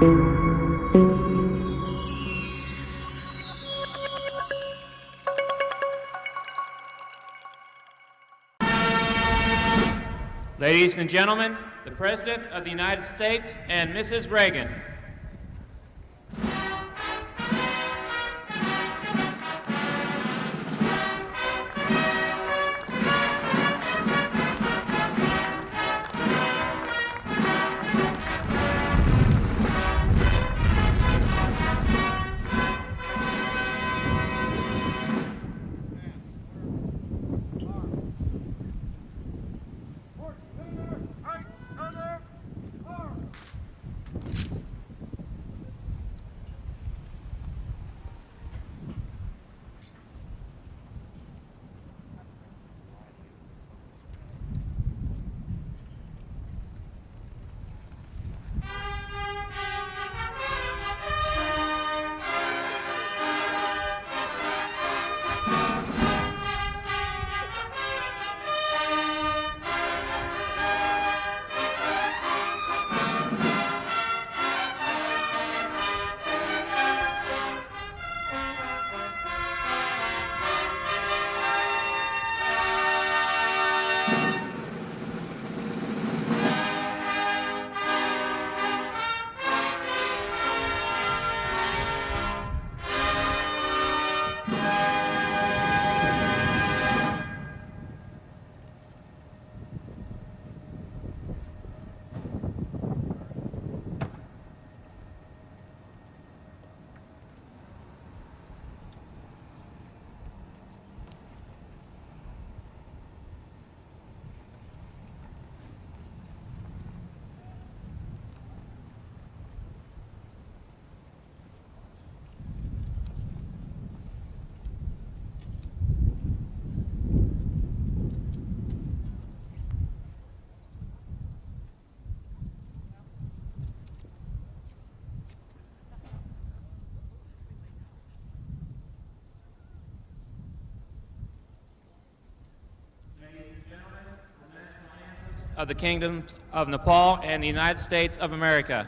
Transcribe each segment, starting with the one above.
Ladies and gentlemen, the President of the United States and Mrs. Reagan. Of the Kingdoms of Nepal and the United States of America.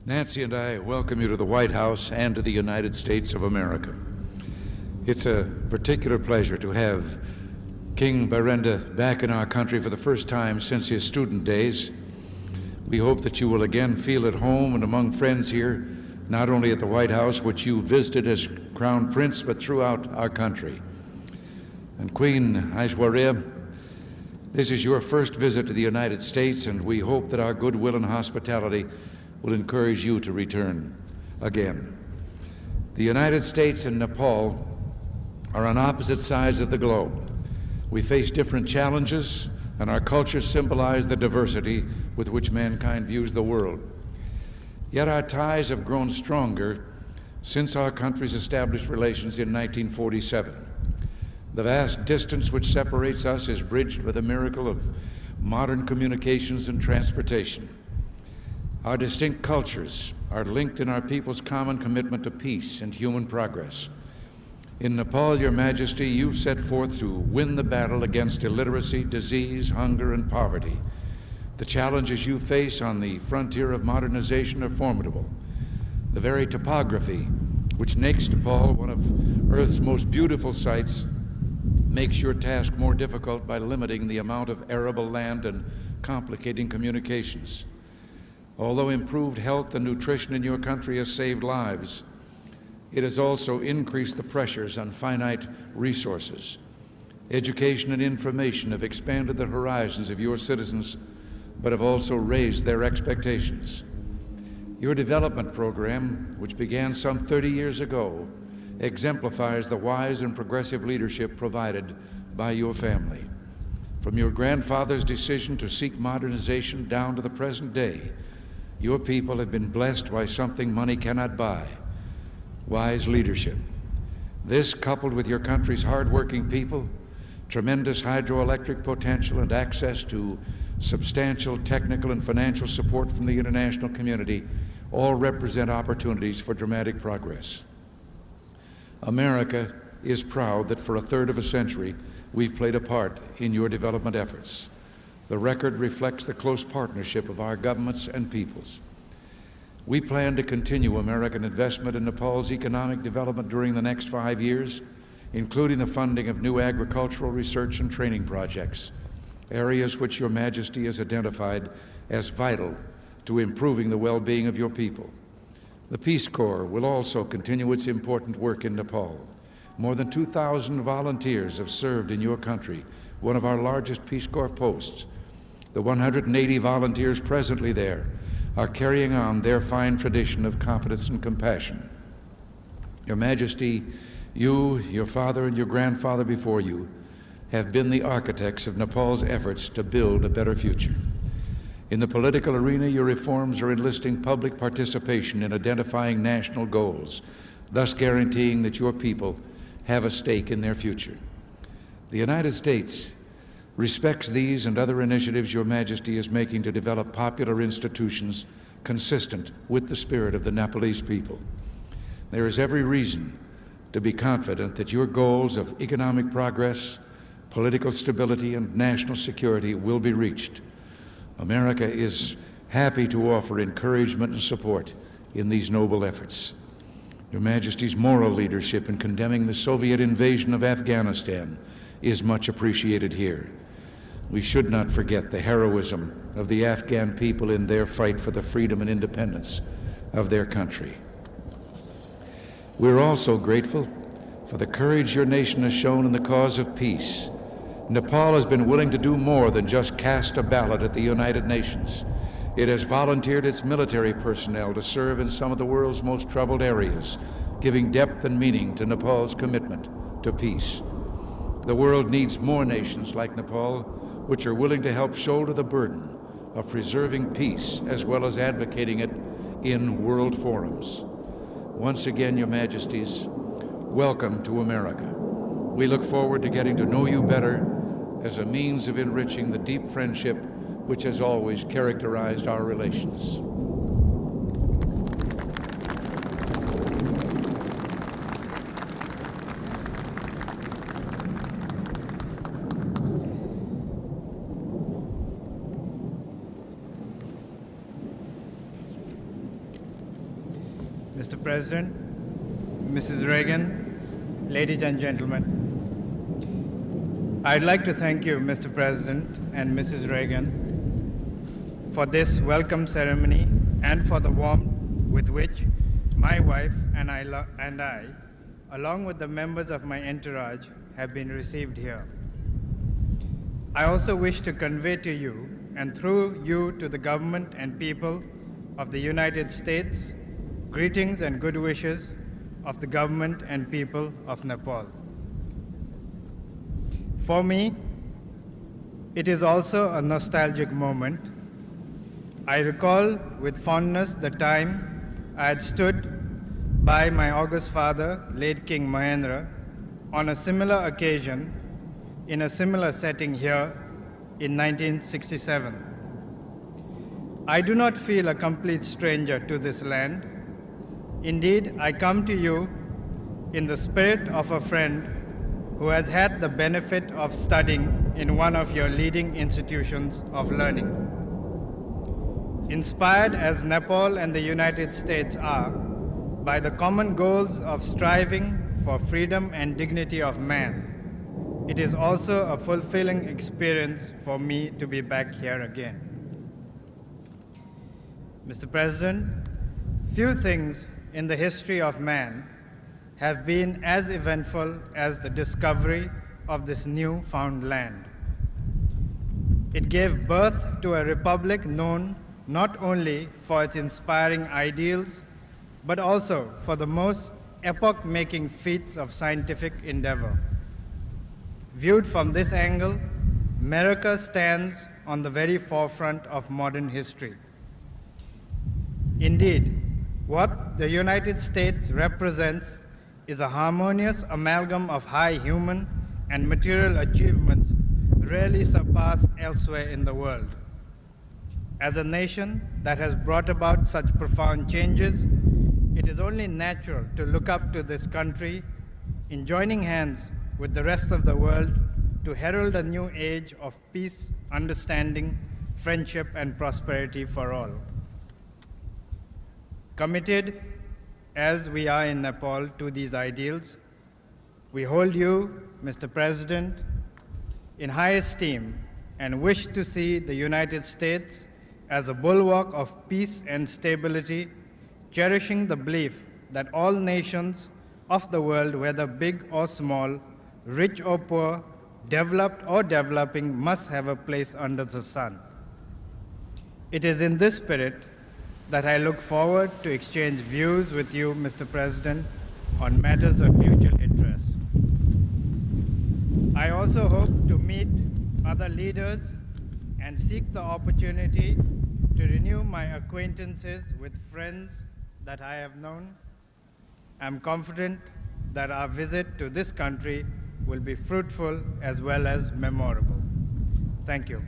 Nancy and I welcome you to the White House and to the United States of America. It's a particular pleasure to have King Birendra back in our country for the first time since his student days. We hope that you will again feel at home and among friends here, not only at the White House, which you visited as Crown Prince, but throughout our country. And Queen Aishwarya, this is your first visit to the United States, and we hope that our goodwill and hospitality will encourage you to return again. The United States and Nepal are on opposite sides of the globe. We face different challenges, and our cultures symbolize the diversity with which mankind views the world. Yet our ties have grown stronger since our countries established relations in 1947. The vast distance which separates us is bridged by the miracle of modern communications and transportation. Our distinct cultures are linked in our people's common commitment to peace and human progress. In Nepal, Your Majesty, you've set forth to win the battle against illiteracy, disease, hunger, and poverty. The challenges you face on the frontier of modernization are formidable. The very topography, which makes Nepal one of Earth's most beautiful sites, makes your task more difficult by limiting the amount of arable land and complicating communications. Although improved health and nutrition in your country has saved lives, it has also increased the pressures on finite resources. Education and information have expanded the horizons of your citizens, but have also raised their expectations. Your development program, which began some 30 years ago, exemplifies the wise and progressive leadership provided by your family. From your grandfather's decision to seek modernization down to the present day, your people have been blessed by something money cannot buy: wise leadership. This, coupled with your country's hardworking people, tremendous hydroelectric potential, and access to substantial technical and financial support from the international community, all represent opportunities for dramatic progress. America is proud that for a third of a century, we've played a part in your development efforts. The record reflects the close partnership of our governments and peoples. We plan to continue American investment in Nepal's economic development during the next 5 years, including the funding of new agricultural research and training projects, areas which Your Majesty has identified as vital to improving the well-being of your people. The Peace Corps will also continue its important work in Nepal. More than 2,000 volunteers have served in your country, one of our largest Peace Corps posts. The 180 volunteers presently there are carrying on their fine tradition of competence and compassion. Your Majesty, you, your father, and your grandfather before you have been the architects of Nepal's efforts to build a better future. In the political arena, your reforms are enlisting public participation in identifying national goals, thus guaranteeing that your people have a stake in their future. The United States respects these and other initiatives Your Majesty is making to develop popular institutions consistent with the spirit of the Nepalese people. There is every reason to be confident that your goals of economic progress, political stability, and national security will be reached. America is happy to offer encouragement and support in these noble efforts. Your Majesty's moral leadership in condemning the Soviet invasion of Afghanistan is much appreciated here. We should not forget the heroism of the Afghan people in their fight for the freedom and independence of their country. We're also grateful for the courage your nation has shown in the cause of peace. Nepal has been willing to do more than just cast a ballot at the United Nations. It has volunteered its military personnel to serve in some of the world's most troubled areas, giving depth and meaning to Nepal's commitment to peace. The world needs more nations like Nepal, which are willing to help shoulder the burden of preserving peace as well as advocating it in world forums. Once again, Your Majesties, welcome to America. We look forward to getting to know you better as a means of enriching the deep friendship which has always characterized our relations. Mr. President, Mrs. Reagan, ladies and gentlemen, I'd like to thank you, Mr. President and Mrs. Reagan, for this welcome ceremony and for the warmth with which my wife and I, along with the members of my entourage, have been received here. I also wish to convey to you, and through you to the government and people of the United States, greetings and good wishes of the government and people of Nepal. For me, it is also a nostalgic moment. I recall with fondness the time I had stood by my august father, late King Mahendra, on a similar occasion in a similar setting here in 1967. I do not feel a complete stranger to this land. Indeed, I come to you in the spirit of a friend who has had the benefit of studying in one of your leading institutions of learning. Inspired as Nepal and the United States are by the common goals of striving for freedom and dignity of man, it is also a fulfilling experience for me to be back here again. Mr. President, few things in the history of man have been as eventful as the discovery of this new-found land. It gave birth to a republic known not only for its inspiring ideals, but also for the most epoch-making feats of scientific endeavor. Viewed from this angle, America stands on the very forefront of modern history. Indeed, what the United States represents is a harmonious amalgam of high human and material achievements rarely surpassed elsewhere in the world. As a nation that has brought about such profound changes, it is only natural to look up to this country in joining hands with the rest of the world to herald a new age of peace, understanding, friendship, and prosperity for all. Committed as we are in Nepal to these ideals, we hold you, Mr. President, in high esteem and wish to see the United States as a bulwark of peace and stability, cherishing the belief that all nations of the world, whether big or small, rich or poor, developed or developing, must have a place under the sun. It is in this spirit that I look forward to exchange views with you, Mr. President, on matters of mutual interest. I also hope to meet other leaders and seek the opportunity to renew my acquaintances with friends that I have known. I'm confident that our visit to this country will be fruitful as well as memorable. Thank you.